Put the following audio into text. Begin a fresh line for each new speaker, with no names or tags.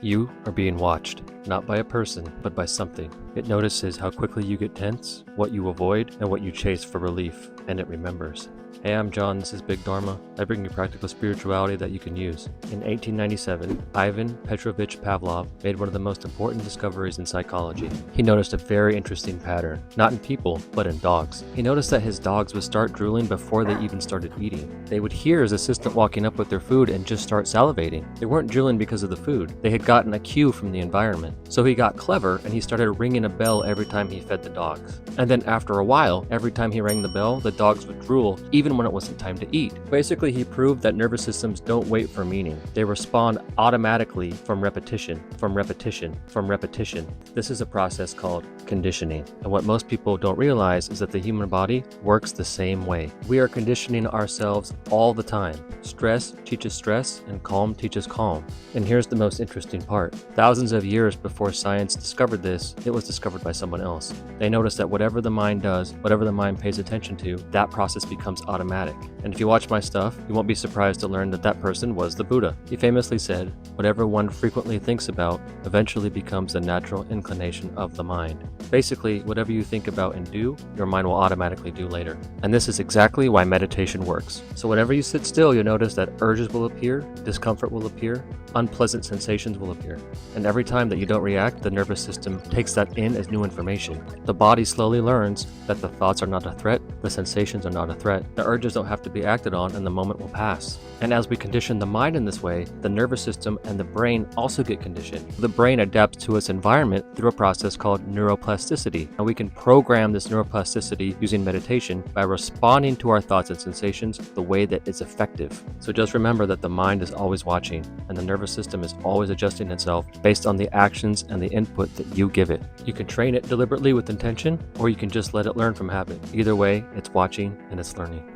You are being watched, not by a person, but by something. It notices how quickly you get tense, what you avoid, and what you chase for relief, and it remembers. Hey, I'm John, this is Big Dharma. I bring you practical spirituality that you can use. In 1897, Ivan Petrovich Pavlov made one of the most important discoveries in psychology. He noticed a very interesting pattern, not in people, but in dogs. He noticed that his dogs would start drooling before they even started eating. They would hear his assistant walking up with their food and just start salivating. They weren't drooling because of the food. They had gotten a cue from the environment. So he got clever and he started ringing a bell every time he fed the dogs. And then after a while, every time he rang the bell, the dogs would drool, even when it wasn't time to eat. Basically, he proved that nervous systems don't wait for meaning. They respond automatically from repetition, from repetition, from repetition. This is a process called conditioning. And what most people don't realize is that the human body works the same way. We are conditioning ourselves all the time. Stress teaches stress and calm teaches calm. And here's the most interesting part. Thousands of years before science discovered this, it was discovered by someone else. They noticed that whatever the mind does, whatever the mind pays attention to, that process becomes automatic. And if you watch my stuff, you won't be surprised to learn that that person was the Buddha. He famously said, whatever one frequently thinks about eventually becomes the natural inclination of the mind. Basically, whatever you think about and do, your mind will automatically do later. And this is exactly why meditation works. So whenever you sit still, you'll notice that urges will appear, discomfort will appear, unpleasant sensations will appear. And every time that you don't react, the nervous system takes that in as new information. The body slowly learns that the thoughts are not a threat, the sensations are not a threat, the urges don't have to be acted on, and the moment will pass. And as we condition the mind in this way, the nervous system and the brain also get conditioned. The brain adapts to its environment through a process called neuroplasticity. And we can program this neuroplasticity using meditation by responding to our thoughts and sensations the way that is effective. So just remember that the mind is always watching, and the nervous system is always adjusting itself based on the actions and the input that you give it. You can train it deliberately with intention, or you can just let it learn from habit. Either way, it's watching and it's learning.